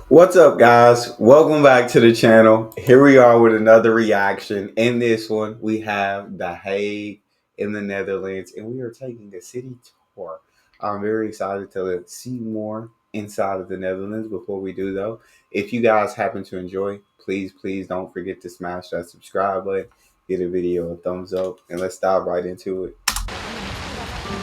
What's up, guys? Welcome back to the channel. Here we are with another reaction. In this one, we have The Hague in the Netherlands, and we are taking a city tour. I'm very excited to see more inside of the Netherlands. Before we do, though, if you guys happen to enjoy, please don't forget to smash that subscribe button, give the video a thumbs up, and let's dive right into it.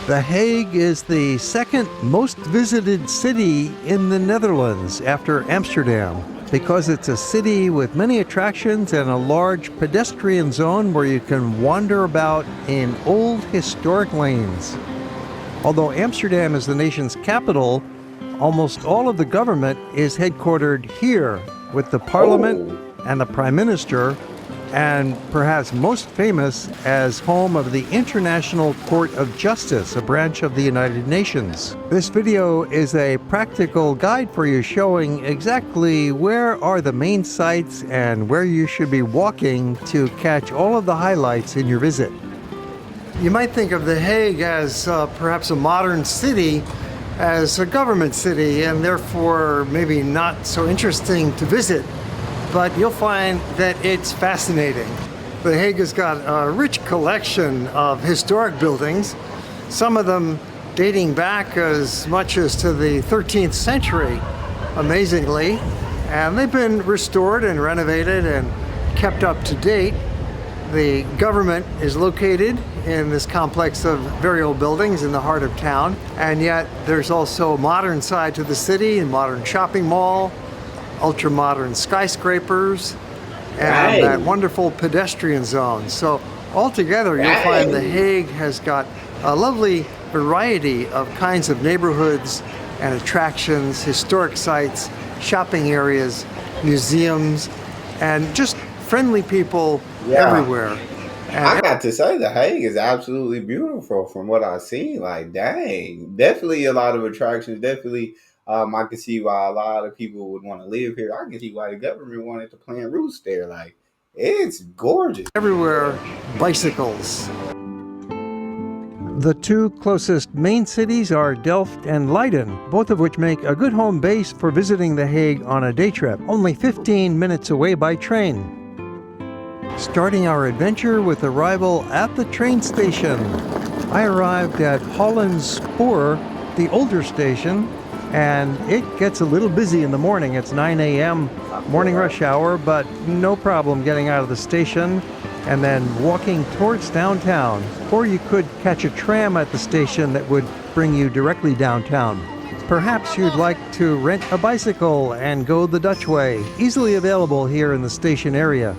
The Hague is the second most visited city in the Netherlands after Amsterdam because it's a city with many attractions and a large pedestrian zone where you can wander about in old historic lanes. Although Amsterdam is the nation's capital, almost all of the government is headquartered here with the parliament Oh, and the prime minister, and perhaps most famous as home of the International Court of Justice, a branch of the United Nations. This video is a practical guide for you showing exactly where are the main sites and where you should be walking to catch all of the highlights in your visit. You might think of The Hague as perhaps a modern city, as a government city, and therefore maybe not so interesting to visit. But you'll find that it's fascinating. The Hague has got a rich collection of historic buildings, some of them dating back as much as to the 13th century, amazingly, and they've been restored and renovated and kept up to date. The government is located in this complex of very old buildings in the heart of town, and yet there's also a modern side to the city, a modern shopping mall, ultra-modern skyscrapers, and that wonderful pedestrian zone. So altogether, you'll find The Hague has got a lovely variety of kinds of neighborhoods and attractions, historic sites, shopping areas, museums, and just friendly people everywhere. I And got to say, The Hague is absolutely beautiful from what I've seen. Like, dang, definitely a lot of attractions. Definitely, I can see why a lot of people would want to live here. I can see why the government wanted to plant roots there. Like, it's gorgeous. everywhere, bicycles. The two closest main cities are Delft and Leiden, both of which make a good home base for visiting The Hague on a day trip, only 15 minutes away by train. Starting our adventure with arrival at the train station. I arrived at Holland's Spoor, the older station, and it gets a little busy in the morning. It's 9 a.m. morning rush hour, but no problem getting out of the station and then walking towards downtown. Or you could catch a tram at the station that would bring you directly downtown. Perhaps you'd like to rent a bicycle and go the Dutch way, easily available here in the station area.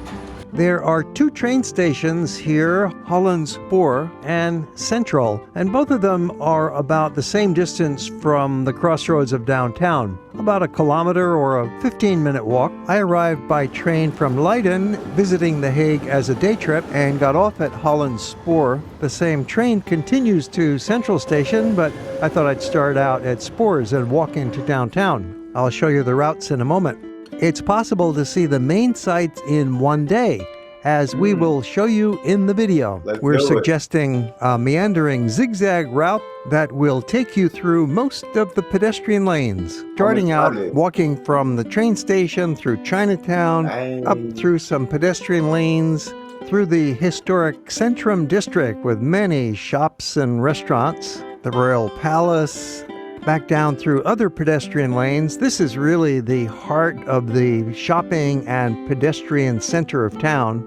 There are two train stations here, Holland's Spoor and Central, and both of them are about the same distance from the crossroads of downtown, about a kilometer or a 15-minute walk. I arrived by train from Leiden, visiting The Hague as a day trip, and got off at Holland's Spoor. The same train continues to Central Station, but I thought I'd start out at Spoor's and walk into downtown. I'll show you the routes in a moment. It's possible to see the main sites in one day, as we will show you in the video. We're suggesting a meandering zigzag route that will take you through most of the pedestrian lanes, starting out walking from the train station through Chinatown, up through some pedestrian lanes, through the historic Centrum district with many shops and restaurants, the Royal Palace, back down through other pedestrian lanes. This is really the heart of the shopping and pedestrian center of town.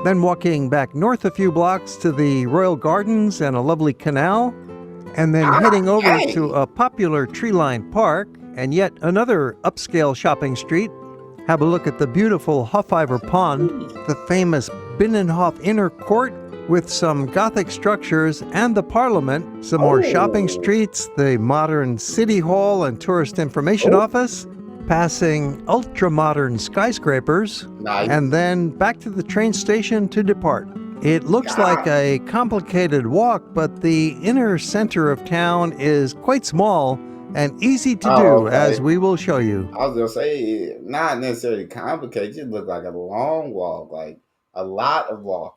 Then walking back north a few blocks to the Royal Gardens and a lovely canal, and then heading over to a popular tree-lined park and yet another upscale shopping street. Have a look at the beautiful Hofijver Pond, the famous Binnenhof inner court, with some Gothic structures and the Parliament, some more shopping streets, the modern City Hall and Tourist Information Office, passing ultra-modern skyscrapers, and then back to the train station to depart. It looks like a complicated walk, but the inner center of town is quite small and easy to do, as we will show you. I was going to say, not necessarily complicated, just look like a long walk, like a lot of walking.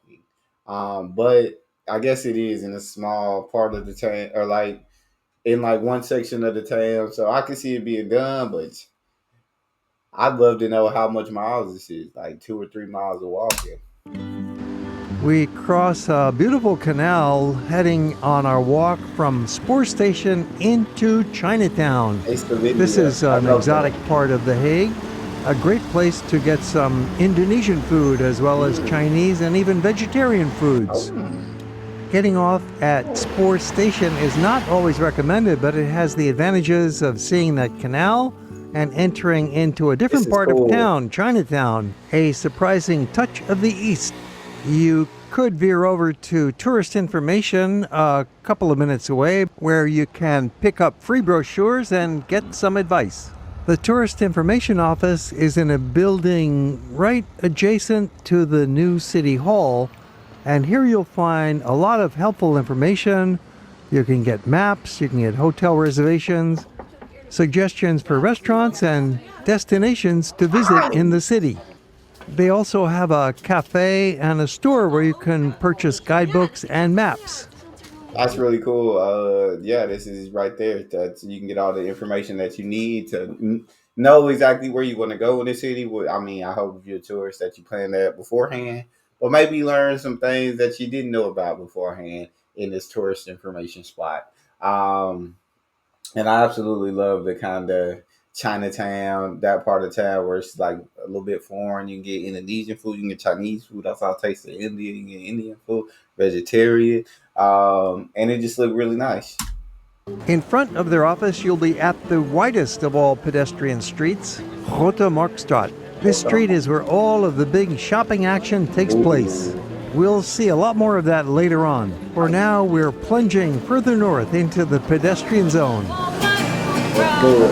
But I guess it is in a small part of the town, or like in like one section of the town. So I can see it being done, but I'd love to know how much miles this is, like 2 or 3 miles of walking. We cross a beautiful canal heading on our walk from Spoor Station into Chinatown. It's the This video. is I an love exotic that. part of The Hague, a great place to get some Indonesian food as well as Chinese and even vegetarian foods. Oh, Getting off at Spoor Station is not always recommended, but it has the advantages of seeing that canal and entering into a this different is part of cool. town, Chinatown, a surprising touch of the East. You could veer over to tourist information a couple of minutes away where you can pick up free brochures and get some advice. The tourist information office is in a building right adjacent to the new city hall, and here you'll find a lot of helpful information. You can get maps, you can get hotel reservations, suggestions for restaurants and destinations to visit in the city. They also have a cafe and a store where you can purchase guidebooks and maps. That's really cool. Yeah, this is right there. That you can get all the information that you need to know exactly where you want to go in the city. I mean, I hope if you're a tourist that you plan that beforehand, or maybe learn some things that you didn't know about beforehand in this tourist information spot. Um, and I absolutely love the kind of Chinatown, that part of town where it's like a little bit foreign. You can get Indonesian food, you can get Chinese food. That's how I taste the Indian. You can get Indian food, vegetarian, and it just looked really nice. In front of their office, you'll be at the widest of all pedestrian streets, Grote Marktstraat. This street is where all of the big shopping action takes place. We'll see a lot more of that later on. For now, we're plunging further north into the pedestrian zone. Good.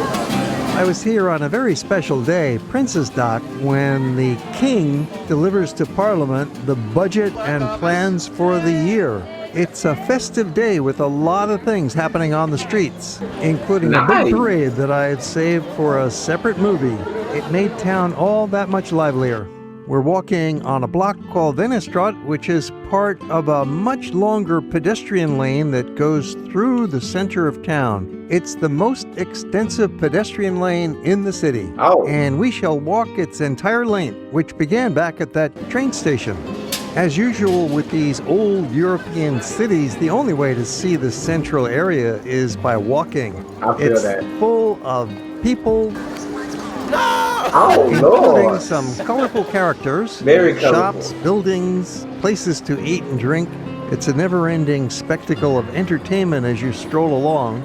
I was here on a very special day, Prinsesdag, when the King delivers to Parliament the budget and plans for the year. It's a festive day with a lot of things happening on the streets, including a Nice. big parade that I had saved for a separate movie. It made town all that much livelier. We're walking on a block called Binnenhof, which is part of a much longer pedestrian lane that goes through the center of town. It's the most extensive pedestrian lane in the city. Oh. And we shall walk its entire length, which began back at that train station. As usual with these old European cities, the only way to see the central area is by walking. I feel It's that. full of people, Oh, including Lord. some colorful characters, Very colorful. shops, buildings, places to eat and drink. It's a never-ending spectacle of entertainment as you stroll along.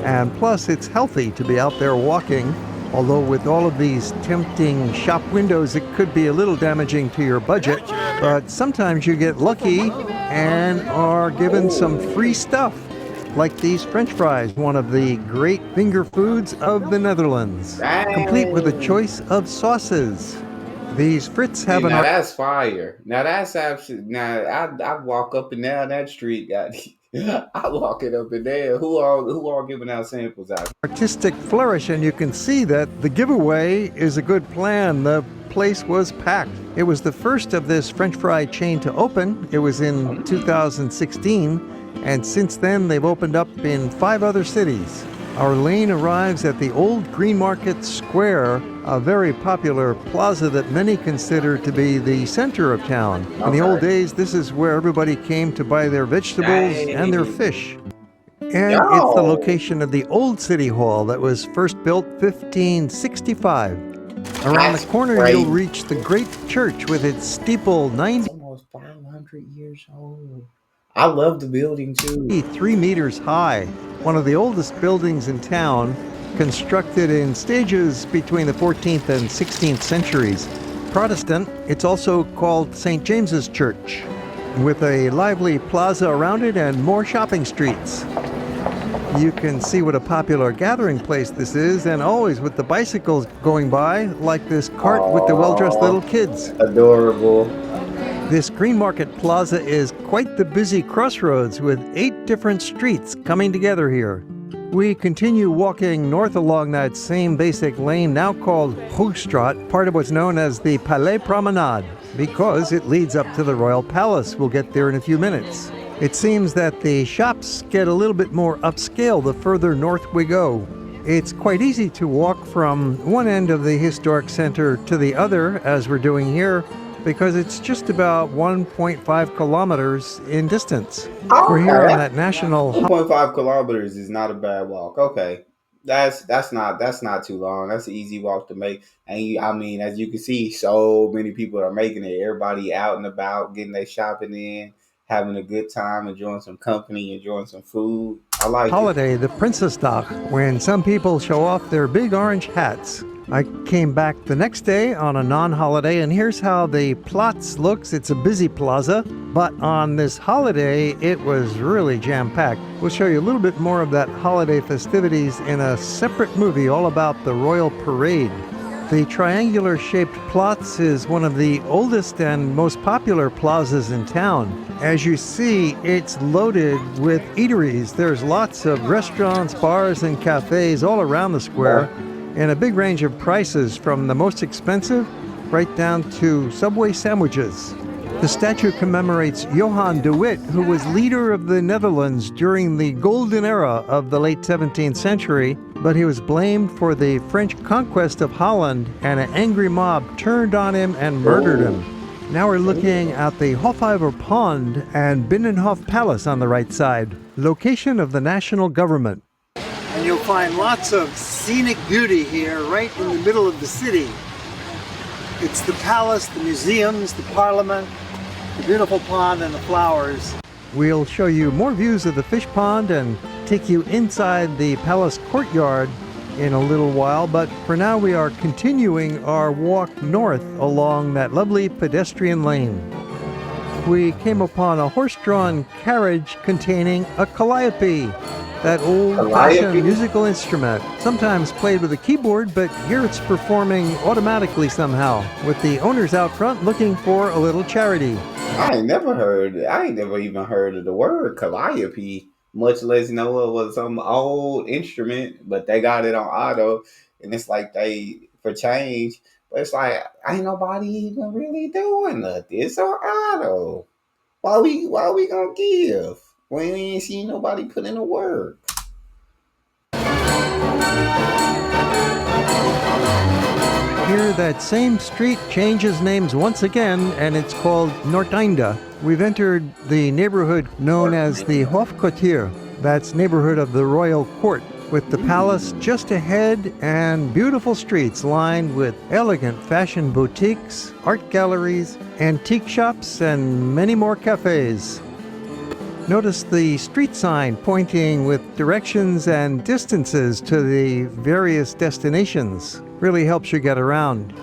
And plus, it's healthy to be out there walking, although with all of these tempting shop windows, it could be a little damaging to your budget. But sometimes you get lucky and are given some free stuff, like these French fries, one of the great finger foods of the Netherlands, complete with a choice of sauces. These Frits have Now an that's fire. Now that's absolutely. Now I walk up and down that street. I walk it up and down. Who are giving out samples out? artistic flourish, and you can see that the giveaway is a good plan. The place was packed. It was the first of this French fry chain to open. It was in 2016, and since then they've opened up in 5 other cities. Our lane arrives at the old Green Market Square, a very popular plaza that many consider to be the center of town. In the old days, this is where everybody came to buy their vegetables and their fish. And it's the location of the old city hall that was first built 1565. Around That's the corner, great. you'll reach the great church with its steeple It's almost 500 years old. I love the building too. 93 meters high, one of the oldest buildings in town, constructed in stages between the 14th and 16th centuries. Protestant, it's also called St. James's Church, with a lively plaza around it and more shopping streets. You can see what a popular gathering place this is, and always with the bicycles going by, like this cart with the well-dressed little kids. Adorable. This Green Market Plaza is quite the busy crossroads with 8 different streets coming together here. We continue walking north along that same basic lane, now called Hoogstraat, part of what's known as the Palais Promenade, because it leads up to the Royal Palace. We'll get there in a few minutes. It seems that the shops get a little bit more upscale the further north we go. It's quite easy to walk from one end of the historic center to the other, as we're doing here, because it's just about 1.5 kilometers in distance. We're here on Okay. that national 1.5 kilometers is not a bad walk. Okay. That's not too long. That's an easy walk to make. And I mean, as you can see, so many people are making it. Everybody out and about, getting their shopping in, having a good time, enjoying some company, enjoying some food. I like it. holiday, the Prinsesdag, when some people show off their big orange hats. I came back the next day on a non-holiday, and here's how the Platz looks. It's a busy plaza, but on this holiday, it was really jam-packed. We'll show you a little bit more of that holiday festivities in a separate movie all about the Royal Parade. The triangular-shaped Platz is one of the oldest and most popular plazas in town. As you see, it's loaded with eateries. There's lots of restaurants, bars, and cafes all around the square, and a big range of prices from the most expensive right down to Subway sandwiches. The statue commemorates Johan de Witt, who was leader of the Netherlands during the golden era of the late 17th century, but he was blamed for the French conquest of Holland, and an angry mob turned on him and murdered him. Now we're looking at the Hofijver Pond and Binnenhof Palace on the right side, location of the national government. And you'll find lots of scenic beauty here right in the middle of the city. It's the palace, the museums, the parliament, the beautiful pond, and the flowers. We'll show you more views of the fish pond and take you inside the palace courtyard in a little while, but for now we are continuing our walk north along that lovely pedestrian lane. We came upon a horse-drawn carriage containing a calliope, that old-fashioned musical instrument, sometimes played with a keyboard, but here it's performing automatically somehow, with the owners out front looking for a little charity. I ain't never even heard of the word calliope, much less know it was some old instrument, but they got it on auto, and it's like they for change. But it's like ain't nobody even really doing nothing. It's on auto. Why we gonna give? We ain't seen nobody put in the work. Here, that same street changes names once again, and it's called Noordeinde. We've entered the neighborhood known as the Hofkwartier. That's neighborhood of the royal court, with the palace just ahead and beautiful streets lined with elegant fashion boutiques, art galleries, antique shops, and many more cafes. Notice the street sign pointing with directions and distances to the various destinations. Really helps you get around.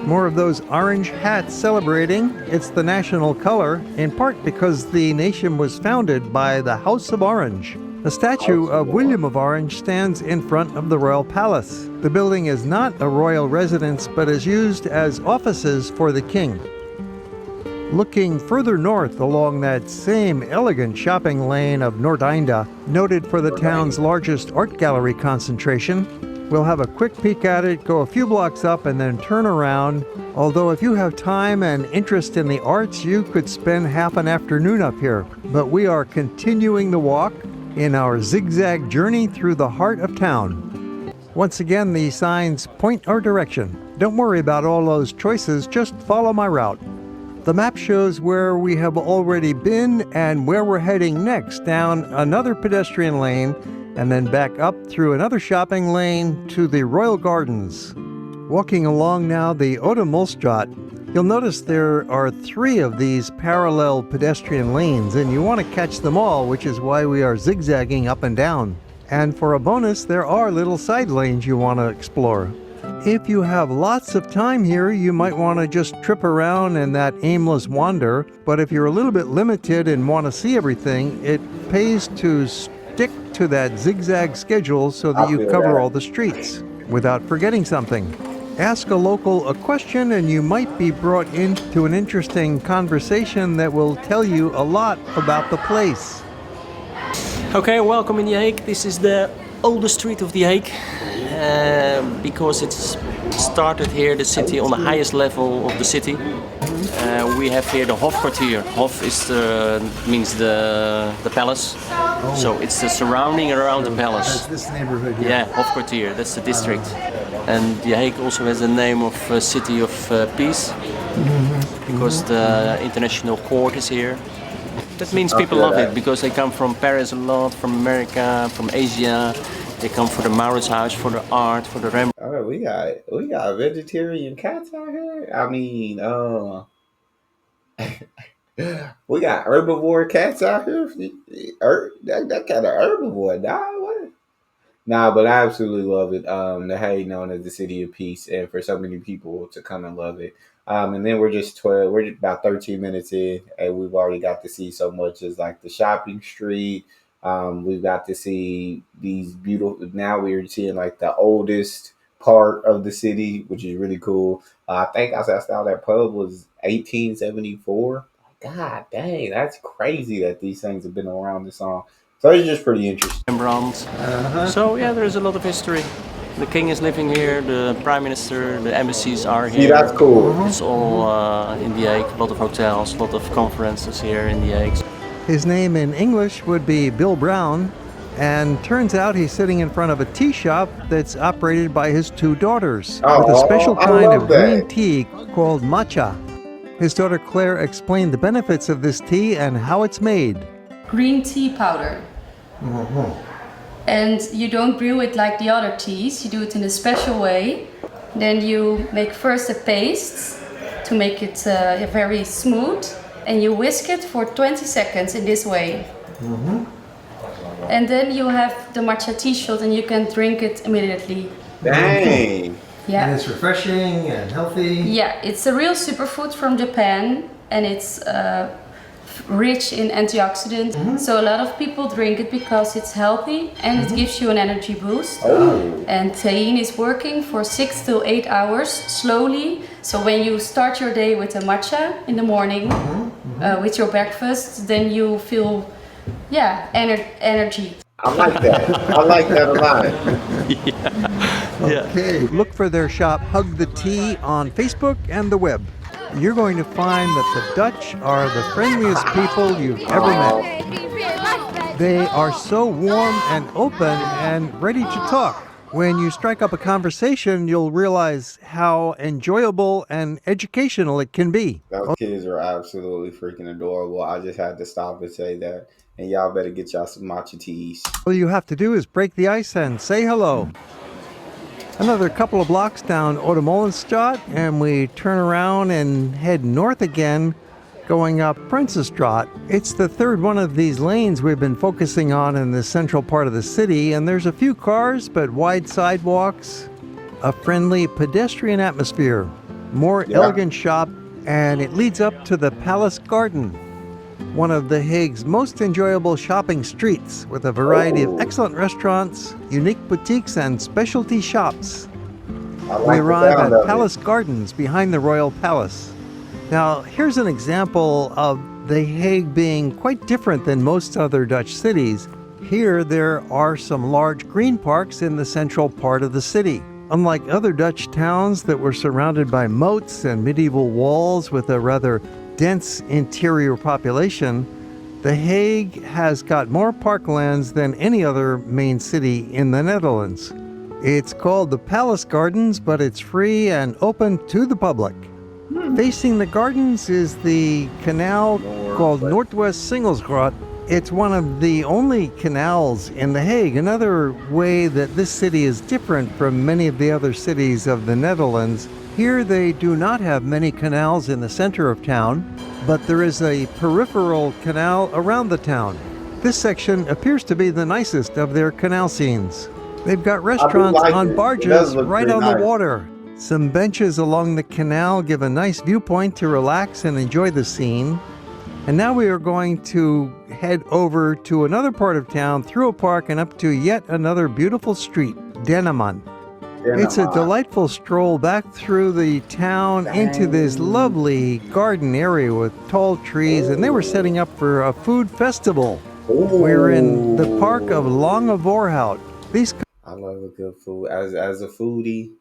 More of those orange hats celebrating. It's the national color, in part because the nation was founded by the House of Orange. A statue of William of Orange stands in front of the royal palace. The building is not a royal residence, but is used as offices for the king. Looking further north along that same elegant shopping lane of Noordeinde, noted for the town's largest art gallery concentration, we'll have a quick peek at it, go a few blocks up, and then turn around. Although if you have time and interest in the arts, you could spend half an afternoon up here. But we are continuing the walk in our zigzag journey through the heart of town. Once again, the signs point our direction. Don't worry about all those choices, just follow my route. The map shows where we have already been and where we're heading next, down another pedestrian lane and then back up through another shopping lane to the Royal Gardens. Walking along now the Oude Molstraat, you'll notice there are 3 of these parallel pedestrian lanes, and you want to catch them all, which is why we are zigzagging up and down. And for a bonus, there are little side lanes you want to explore. If you have lots of time here, you might want to just trip around in that aimless wander, but if you're a little bit limited and want to see everything, it pays to stick to that zigzag schedule so that you cover all the streets without forgetting something. Ask a local a question and you might be brought into an interesting conversation that will tell you a lot about the place. Okay, welcome in The Hague. This is the oldest street of The Hague. because it's started here, the city, on the highest level of the city. We have here the Hofkwartier. Hof is means the palace. So it's the surrounding around the palace. That's this neighborhood here. Yeah, Hofkwartier, that's the district. And The Hague also has the name of City of Peace, because the international court is here. That means people love it, because they come from Paris a lot, from America, from Asia. They come for the Maurits house, for the art, for the Rembrandt. Oh, we got vegetarian cats out here. I mean, we got herbivore cats out here. That kind of herbivore, dog. What? Nah, but I absolutely love it. The Hague, known as the city of peace, and for so many people to come and love it. And then we're just about 13 minutes in, and we've already got to see so much as like the shopping street. We've got to see these beautiful. Now we're seeing like the oldest part of the city, which is really cool. I think I saw that pub was 1874. God dang, that's crazy that these things have been around this long. So it's just pretty interesting. So yeah, there is a lot of history. The king is living here, the prime minister, the embassies are here. See, that's cool. It's all in The Hague. A lot of hotels, a lot of conferences here in The Hague. His name in English would be Bill Brown, and turns out he's sitting in front of a tea shop that's operated by his two daughters with a special kind of green tea called matcha. His daughter Claire explained the benefits of this tea and how it's made. Green tea powder. And you don't brew it like the other teas, you do it in a special way. Then you make first a paste to make it very smooth, and you whisk it for 20 seconds in this way. And then you have the matcha tea shot and you can drink it immediately. Dang. Yeah. And it's refreshing and healthy. Yeah, it's a real superfood from Japan, and it's rich in antioxidants. So a lot of people drink it because it's healthy and it gives you an energy boost. And thein is working for 6 to 8 hours slowly. So when you start your day with a matcha in the morning with your breakfast, then you feel energy. I like that. I like that a lot. Okay, look for their shop Hug the Tea on Facebook and the web. You're going to find that the Dutch are the friendliest people you've ever met. They are so warm and open and ready to talk. When you strike up a conversation, you'll realize how enjoyable and educational it can be. Those kids are absolutely freaking adorable. I just had to stop and say that. And y'all better get y'all some matcha teas. All you have to do is break the ice and say hello. Another couple of blocks down Oudemolenstraat, and we turn around and head north again, going up Prinsenstraat. It's the third one of these lanes we've been focusing on in the central part of the city, and there's a few cars, but wide sidewalks, a friendly pedestrian atmosphere, more elegant shop, and it leads up to the Palace Garden, one of The Hague's most enjoyable shopping streets, with a variety of excellent restaurants, unique boutiques, and specialty shops. We arrive at Palace Gardens behind the Royal Palace. Now, here's an example of The Hague being quite different than most other Dutch cities. Here, there are some large green parks in the central part of the city. Unlike other Dutch towns that were surrounded by moats and medieval walls with a rather dense interior population, The Hague has got more parklands than any other main city in the Netherlands. It's called the Palace Gardens, but it's free and open to the public. Facing the gardens is the canal called Noordwest Singelsgracht. It's one of the only canals in The Hague. Another way that this city is different from many of the other cities of the Netherlands. Here they do not have many canals in the center of town, but there is a peripheral canal around the town. This section appears to be the nicest of their canal scenes. They've got restaurants on barges right on the water. Some benches along the canal give a nice viewpoint to relax and enjoy the scene. And now we are going to head over to another part of town, through a park and up to yet another beautiful street, Denneman. It's a delightful stroll back through the town into this lovely garden area with tall trees, and they were setting up for a food festival. We're in the park of Lange Voorhout. I love a good food. As a foodie,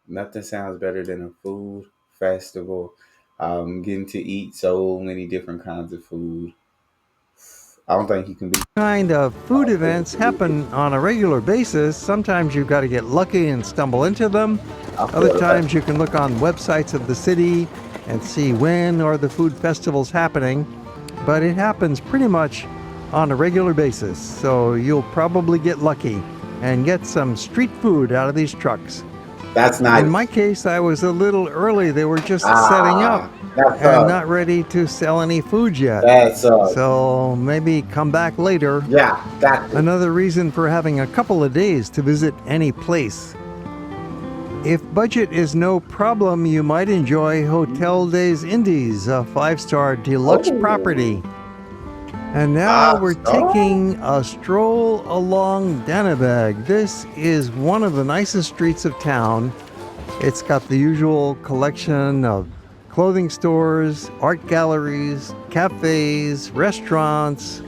nothing sounds better than a food festival. Getting to eat so many different kinds of food. I don't think you can be. Kind of food events happen on a regular basis. Sometimes you've got to get lucky and stumble into them. I feel Other that. times you can look on websites of the city and see when are the food festivals happening. But it happens pretty much on a regular basis. So you'll probably get lucky and get some street food out of these trucks. That's nice. In my case, I was a little early. They were just setting up That's and not ready to sell any food yet. That's So maybe come back later. yeah, that's Another reason for having a couple of days to visit any place. If budget is no problem, you might enjoy Hotel des Indies, a 5-star deluxe property. And now we're 5-star? taking a stroll along Danneberg. This is one of the nicest streets of town. It's got the usual collection of clothing stores, art galleries, cafes, restaurants,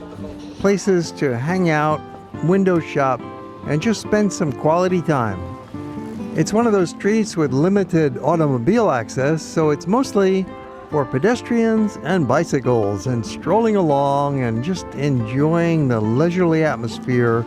places to hang out, window shop, and just spend some quality time. It's one of those streets with limited automobile access, so it's mostly for pedestrians and bicycles and strolling along and just enjoying the leisurely atmosphere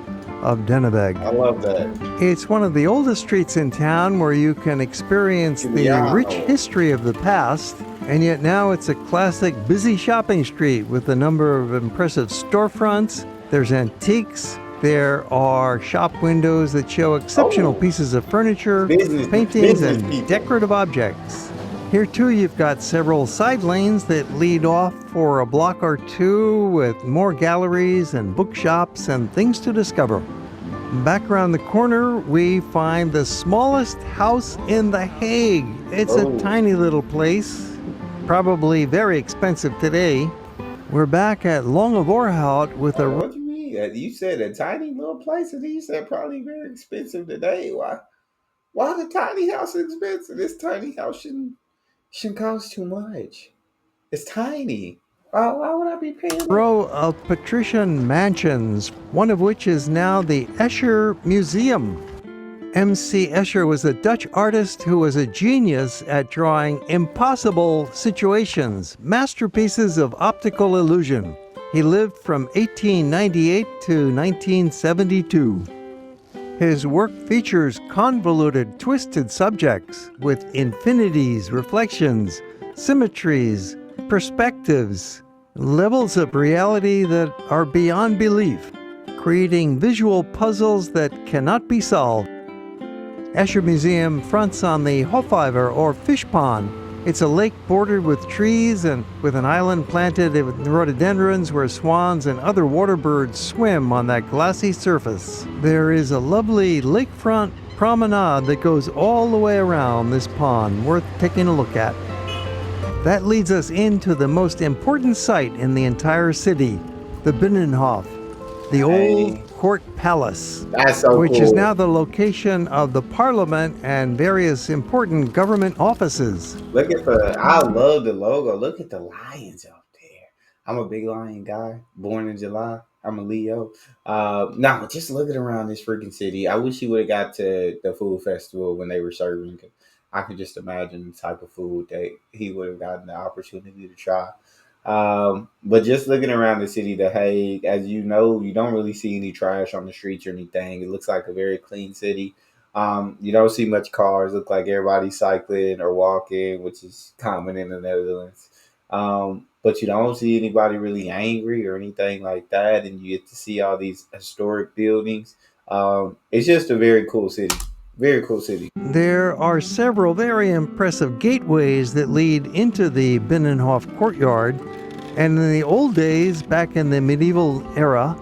of Danneberg. I love that. It's one of the oldest streets in town where you can experience the rich history of the past, and yet now it's a classic busy shopping street with a number of impressive storefronts. There's antiques. There are shop windows that show exceptional pieces of furniture, paintings, and decorative objects. Here too, you've got several side lanes that lead off for a block or two with more galleries and bookshops and things to discover. Back around the corner, we find the smallest house in The Hague. It's a tiny little place, probably very expensive today. We're back at Longevoorhout with a... What do you mean? You said a tiny little place, and then you said probably very expensive today. Why the tiny house is expensive? This tiny house shouldn't cost too much. It's tiny. Why would I be paying? row of patrician mansions, one of which is now the Escher Museum. M.C. Escher was a Dutch artist who was a genius at drawing impossible situations, masterpieces of optical illusion. He lived from 1898 to 1972. His work features convoluted, twisted subjects with infinities, reflections, symmetries, perspectives, levels of reality that are beyond belief, creating visual puzzles that cannot be solved. Escher Museum fronts on the Hofijver, or fish pond. It's a lake bordered with trees and with an island planted with rhododendrons where swans and other water birds swim on that glassy surface. There is a lovely lakefront promenade that goes all the way around this pond, worth taking a look at. That leads us into the most important site in the entire city, the Binnenhof, the old court palace, That's so which cool. is now the location of the parliament and various important government offices. I love the logo. Look at the lions up there. I'm a big lion guy, born in July. I'm a Leo. No, just looking around this freaking city. I wish you would have got to the food festival when they were serving. I could just imagine the type of food that he would have gotten the opportunity to try. But just looking around the city, The Hague, as you know, you don't really see any trash on the streets or anything. It looks like a very clean city. You don't see much cars. Look like everybody's cycling or walking, which is common in the Netherlands. But you don't see anybody really angry or anything like that, and you get to see all these historic buildings. It's just a very cool city. Very cool city. There are several very impressive gateways that lead into the Binnenhof courtyard, and in the old days, back in the medieval era,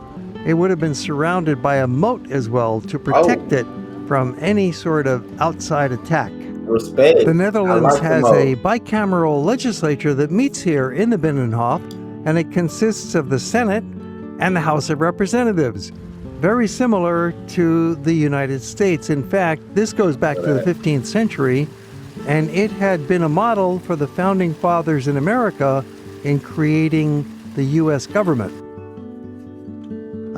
it would have been surrounded by a moat as well to protect it from any sort of outside attack. Respect. The Netherlands I like the has moat. a bicameral legislature that meets here in the Binnenhof, and it consists of the Senate and the House of Representatives. Very similar to the United States. In fact, this goes back to the 15th century, and it had been a model for the founding fathers in America in creating the U.S. government.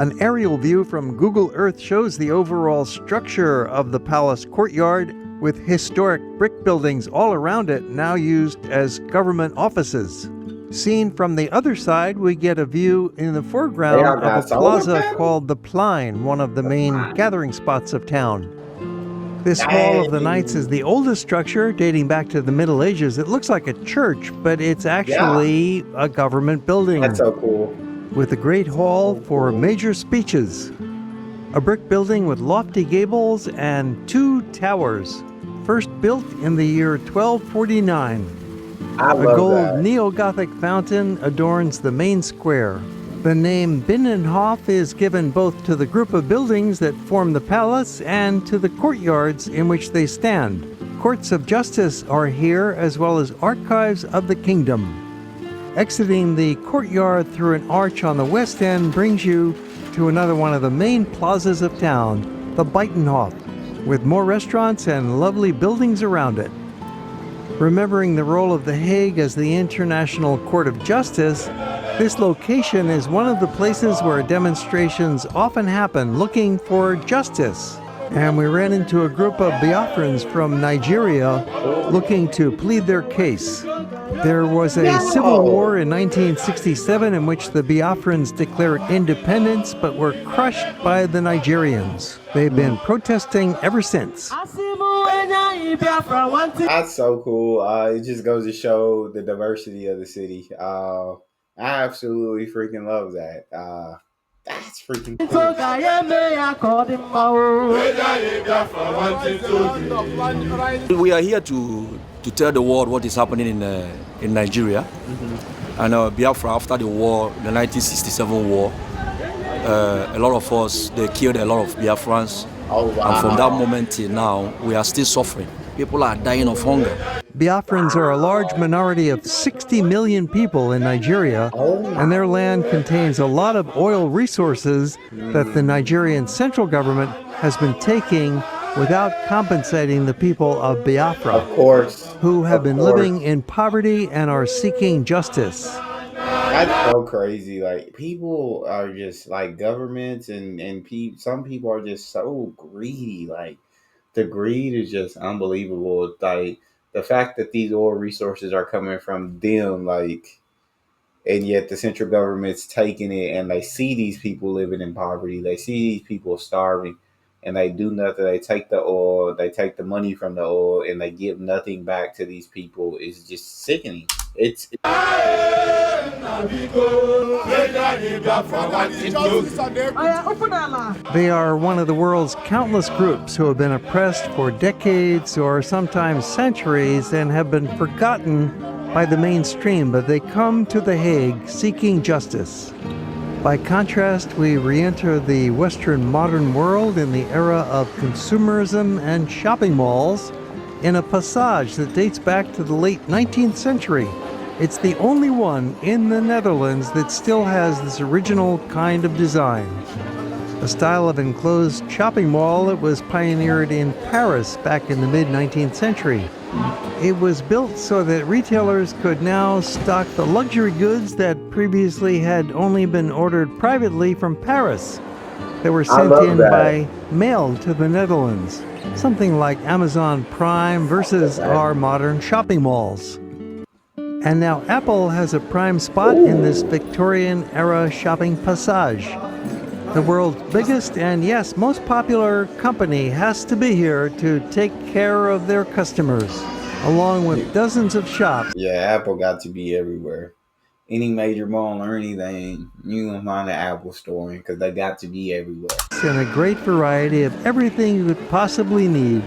An aerial view from Google Earth shows the overall structure of the palace courtyard with historic brick buildings all around it now used as government offices. Seen from the other side, we get a view in the foreground of a plaza called the Plein, one of the main gathering spots of town. This Hall of the Knights is the oldest structure, dating back to the Middle Ages. It looks like a church, but it's actually a government building. That's so cool. With a great hall for major speeches. A brick building with lofty gables and 2 towers, first built in the year 1249. I A love gold that. neo-Gothic fountain adorns the main square. The name Binnenhof is given both to the group of buildings that form the palace and to the courtyards in which they stand. Courts of justice are here, as well as archives of the kingdom. Exiting the courtyard through an arch on the west end brings you to another one of the main plazas of town, the Binnenhof, with more restaurants and lovely buildings around it. Remembering the role of The Hague as the International Court of Justice, this location is one of the places where demonstrations often happen looking for justice. And we ran into a group of Biafrans from Nigeria looking to plead their case. There was a civil war in 1967 in which the Biafrans declared independence but were crushed by the Nigerians. They've been protesting ever since. That's so cool. It just goes to show the diversity of the city. I absolutely freaking love that. That's freaking cool. We are here to tell the world what is happening in Nigeria. And Biafra, after the war, the 1967 war, a lot of us, they killed a lot of Biafrans. Oh, wow. And from that moment till now, we are still suffering. People are dying of hunger. Biafrans are a large minority of 60 million people in Nigeria, and their land contains a lot of oil resources that the Nigerian central government has been taking without compensating the people of Biafra, Of course. who have Of been course. living in poverty and are seeking justice. That's so crazy. Like, people are just like governments and some people are just so greedy. Like, the greed is just unbelievable. Like, the fact that these oil resources are coming from them, like, and yet the central government's taking it, and they see these people living in poverty. They see these people starving, and they do nothing. They take the oil, they take the money from the oil, and they give nothing back to these people. It's just sickening. It's They are one of the world's countless groups who have been oppressed for decades or sometimes centuries and have been forgotten by the mainstream, but they come to The Hague seeking justice. By contrast, we re-enter the Western modern world in the era of consumerism and shopping malls in a passage that dates back to the late 19th century. It's the only one in the Netherlands that still has this original kind of design. A style of enclosed shopping mall that was pioneered in Paris back in the mid-19th century. It was built so that retailers could now stock the luxury goods that previously had only been ordered privately from Paris, that were sent in by mail to the Netherlands. Something like Amazon Prime versus our modern shopping malls. And now Apple has a prime spot in this Victorian-era shopping passage. The world's biggest and, yes, most popular company has to be here to take care of their customers, along with dozens of shops. Yeah, Apple got to be everywhere. Any major mall or anything, you gonna find an Apple store because they got to be everywhere. And a great variety of everything you could possibly need.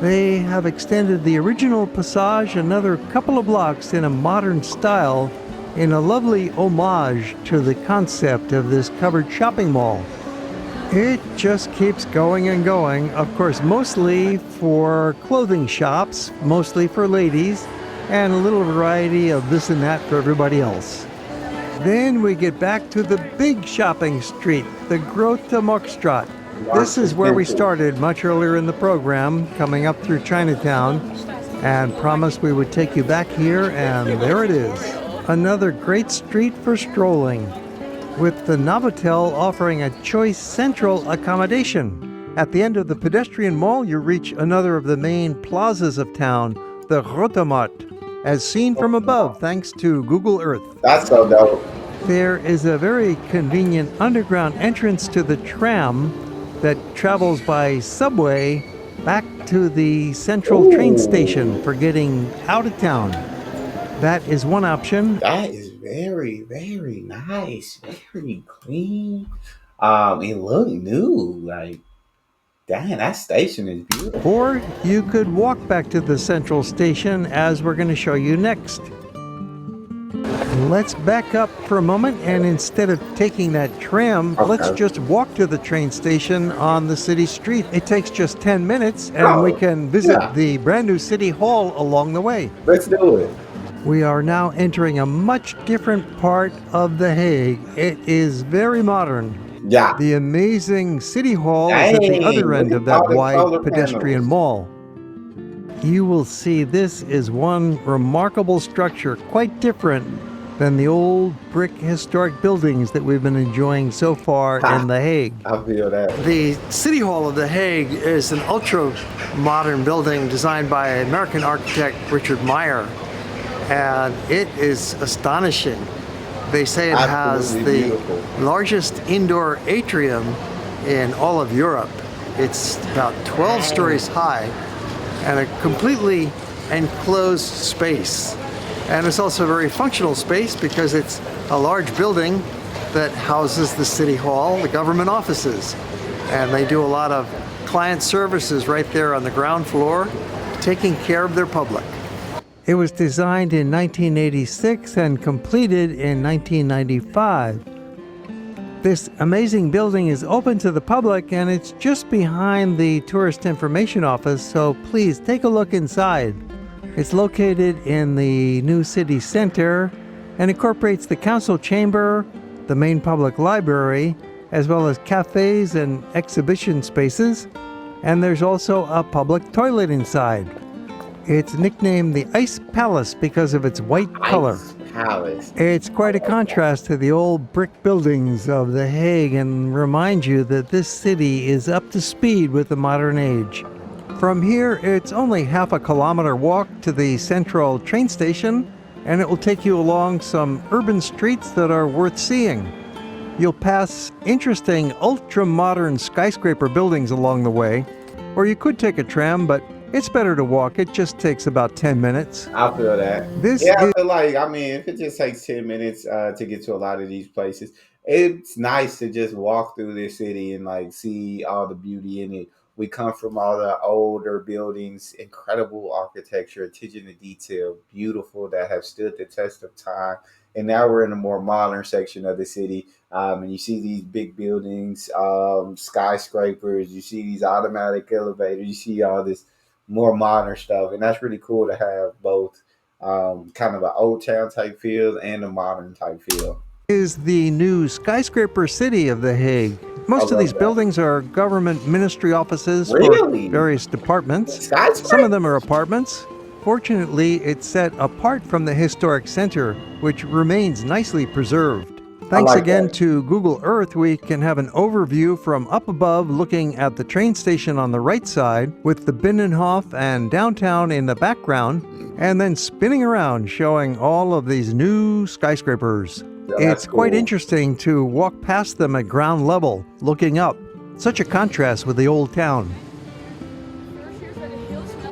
They have extended the original passage another couple of blocks in a modern style, in a lovely homage to the concept of this covered shopping mall. It just keeps going and going, of course, mostly for clothing shops, mostly for ladies, and a little variety of this and that for everybody else. Then we get back to the big shopping street, the Grote Marktstraat. This is where we started much earlier in the program, coming up through Chinatown, and promised we would take you back here, and there it is. Another great street for strolling. with the Novotel offering a choice central accommodation. At the end of the pedestrian mall, you reach another of the main plazas of town, the Grote Markt, as seen from above thanks to Google Earth. That's so dope. There is a very convenient underground entrance to the tram that travels by subway back to the central train station for getting out of town. That is one option. That is very, very nice. Very clean. It look new. Like, dang, that station is beautiful. Or you could walk back to the central station, as we're going to show you next. Let's back up for a moment, and instead of taking that tram, let's just walk to the train station on the city street. It takes just 10 minutes, and we can visit the brand new City Hall along the way. Let's do it. We are now entering a much different part of The Hague. It is very modern. Yeah. The amazing City Hall is at the other end of that wide pedestrian mall. You will see this is one remarkable structure, quite different than the old brick historic buildings that we've been enjoying so far in The Hague. I feel that. The City Hall of The Hague is an ultra-modern building designed by American architect Richard Meyer, and it is astonishing. They say it has the largest indoor atrium in all of Europe. It's about 12 stories high and a completely enclosed space. And it's also a very functional space because it's a large building that houses the City Hall, the government offices. And they do a lot of client services right there on the ground floor, taking care of their public. It was designed in 1986 and completed in 1995. This amazing building is open to the public, and it's just behind the Tourist Information Office, so please take a look inside. It's located in the new city center and incorporates the council chamber, the main public library, as well as cafes and exhibition spaces, and there's also a public toilet inside. It's nicknamed the Ice Palace because of its white color. Palace. It's quite a contrast to the old brick buildings of The Hague and reminds you that this city is up to speed with the modern age. From here, it's only half a kilometer walk to the central train station, and it will take you along some urban streets that are worth seeing. You'll pass interesting ultra-modern skyscraper buildings along the way, or you could take a tram, but it's better to walk. It just takes about 10 minutes. I feel that. I feel like, if it just takes 10 minutes to get to a lot of these places, it's nice to just walk through this city and like see all the beauty in it. We come from all the older buildings, incredible architecture, attention to detail, beautiful, that have stood the test of time. And now we're in a more modern section of the city. And you see these big buildings, skyscrapers, you see these automatic elevators, you see all this more modern stuff. And that's really cool to have both kind of an old town type feel and a modern type feel. Is the new skyscraper city of The Hague. Most of these buildings are government ministry offices for various departments. Some of them are apartments. Fortunately, it's set apart from the historic center, which remains nicely preserved. Thanks again to Google Earth, we can have an overview from up above looking at the train station on the right side with the Binnenhof and downtown in the background, and then spinning around showing all of these new skyscrapers. It's quite interesting to walk past them at ground level, looking up. Such a contrast with the old town.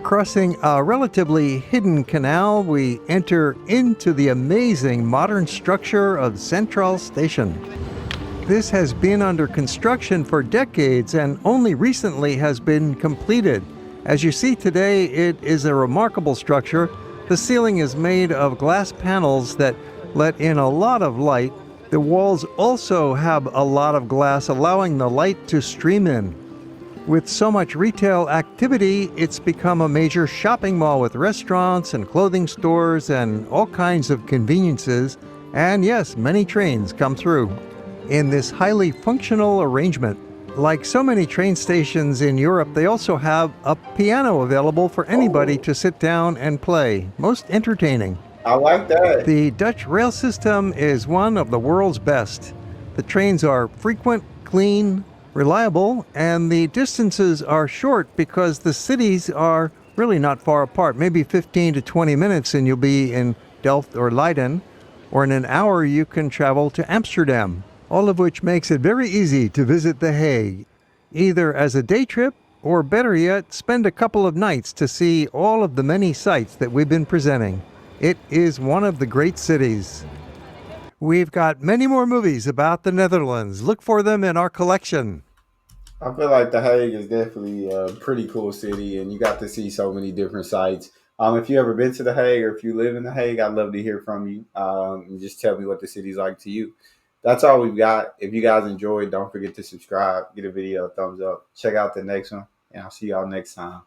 Crossing a relatively hidden canal, we enter into the amazing modern structure of Central Station. This has been under construction for decades and only recently has been completed. As you see today, it is a remarkable structure. The ceiling is made of glass panels that let in a lot of light. The walls also have a lot of glass, allowing the light to stream in. With so much retail activity, it's become a major shopping mall with restaurants and clothing stores and all kinds of conveniences. And yes, many trains come through in this highly functional arrangement. Like so many train stations in Europe, they also have a piano available for anybody to sit down and play. Most entertaining. I like that. The Dutch rail system is one of the world's best. The trains are frequent, clean, reliable, and the distances are short because the cities are really not far apart. Maybe 15 to 20 minutes and you'll be in Delft or Leiden, or in an hour you can travel to Amsterdam, all of which makes it very easy to visit The Hague, either as a day trip or, better yet, spend a couple of nights to see all of the many sights that we've been presenting. It is one of the great cities. We've got many more movies about the Netherlands. Look for them in our collection. I feel like The Hague is definitely a pretty cool city, and you got to see so many different sites. If you ever been to The Hague or if you live in The Hague, I'd love to hear from you. And just tell me what the city's like to you. That's all we've got. If you guys enjoyed, don't forget to subscribe, give the video a thumbs up, check out the next one, and I'll see y'all next time.